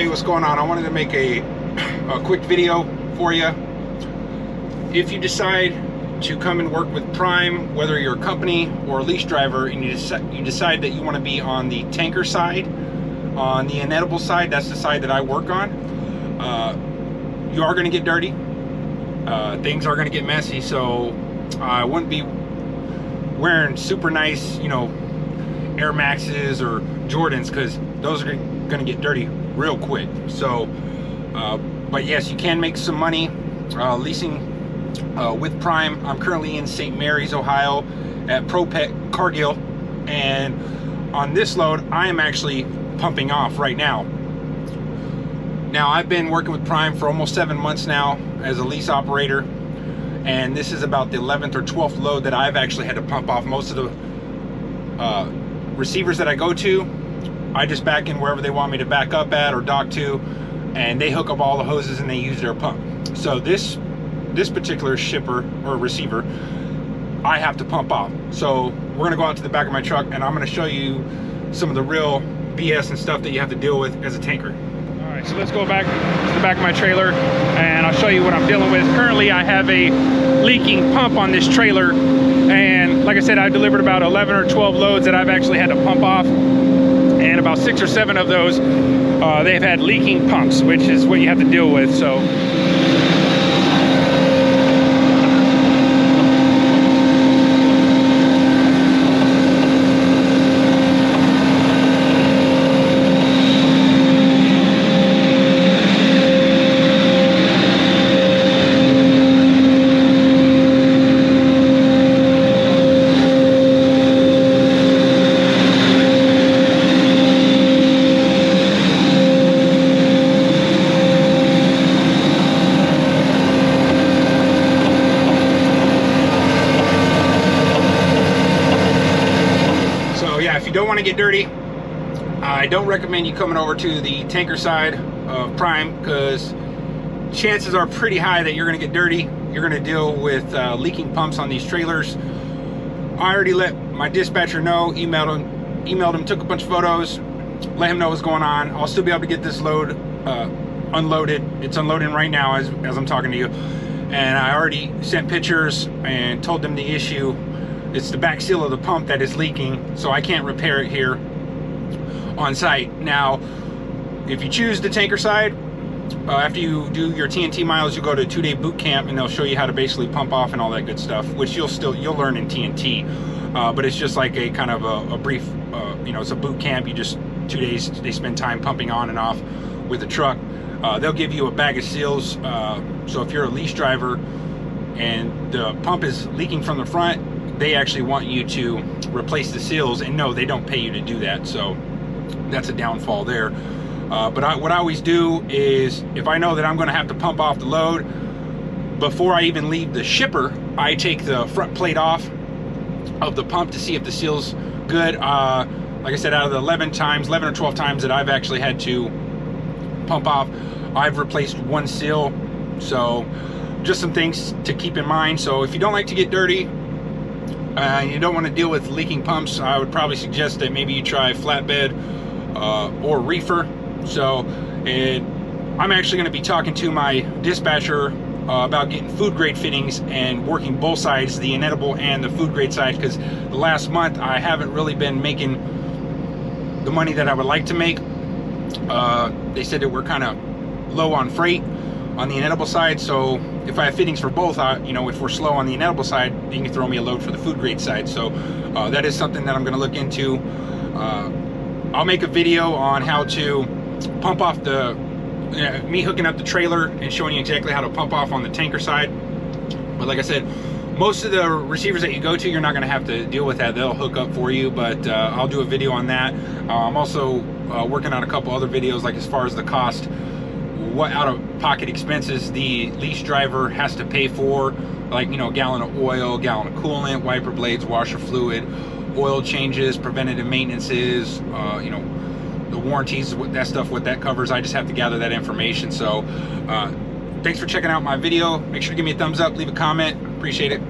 Hey, what's going on? I wanted to make a quick video for you. If you decide to come and work with Prime, whether you're a company or a lease driver, and you decide that you want to be on the tanker side, on the inedible side, that's the side that I work on, you are going to get dirty. Things are going to get messy, so I wouldn't be wearing super nice, you know, Air Maxes or Jordans, because those are going to get dirty real quick. So but yes, you can make some money leasing with Prime. I'm currently in St. Mary's, Ohio at Pro Pet Cargill, and on this load I am actually pumping off right now. Now, I've been working with Prime for almost 7 months now as a lease operator, and this is about the 11th or 12th load that I've actually had to pump off. Most of the receivers that I go to, I just back in wherever they want me to back up at or dock to, and they hook up all the hoses and they use their pump. So this particular shipper or receiver, I have to pump off. So we're gonna go out to the back of my truck and I'm gonna show you some of the real BS and stuff that you have to deal with as a tanker. All right, so let's go back to the back of my trailer and I'll show you what I'm dealing with. Currently, I have a leaking pump on this trailer, and like I said, I delivered about 11 or 12 loads that I've actually had to pump off, and about 6 or 7 of those they've had leaking pumps, which is what you have to deal with. So if you don't want to get dirty, I don't recommend you coming over to the tanker side of Prime, because chances are pretty high that you're going to get dirty. You're going to deal with leaking pumps on these trailers. I already let my dispatcher know, emailed him, took a bunch of photos, let him know what's going on. I'll still be able to get this load unloaded. It's unloading right now as I'm talking to you, and I already sent pictures and told them the issue. It's the back seal of the pump that is leaking, so I can't repair it here on site. Now, if you choose the tanker side, after you do your TNT miles, you go to a 2-day boot camp, and they'll show you how to basically pump off and all that good stuff, which you'll learn in TNT. But it's just like a kind of a brief, you know, it's a boot camp. You just 2 days, they spend time pumping on and off with the truck. They'll give you a bag of seals. So if you're a lease driver and the pump is leaking from the front, they actually want you to replace the seals, and no, they don't pay you to do that. So that's a downfall there. But what I always do is, if I know that I'm going to have to pump off the load, before I even leave the shipper, I take the front plate off of the pump to see if the seal's good. Like I said, out of the 11 or 12 times that I've actually had to pump off, I've replaced 1 seal. So just some things to keep in mind. So if you don't like to get dirty, you don't want to deal with leaking pumps, I would probably suggest that maybe you try flatbed or reefer. So I'm actually going to be talking to my dispatcher about getting food grade fittings and working both sides, the inedible and the food grade side, because the last month I haven't really been making the money that I would like to make. They said that we're kind of low on freight on the inedible side, so if I have fittings for both, you know, if we're slow on the inedible side, you can throw me a load for the food grade side. So that is something that I'm going to look into. I'll make a video on how to pump off me hooking up the trailer and showing you exactly how to pump off on the tanker side. But like I said, most of the receivers that you go to, you're not going to have to deal with that. They'll hook up for you, but I'll do a video on that. I'm also working on a couple other videos, like as far as the cost, what out-of-pocket expenses the lease driver has to pay for, like, you know, a gallon of oil, gallon of coolant, wiper blades, washer fluid, oil changes, preventative maintenances, you know, the warranties, what that covers. I just have to gather that information. So thanks for checking out my video. Make sure to give me a thumbs up, leave a comment. Appreciate it.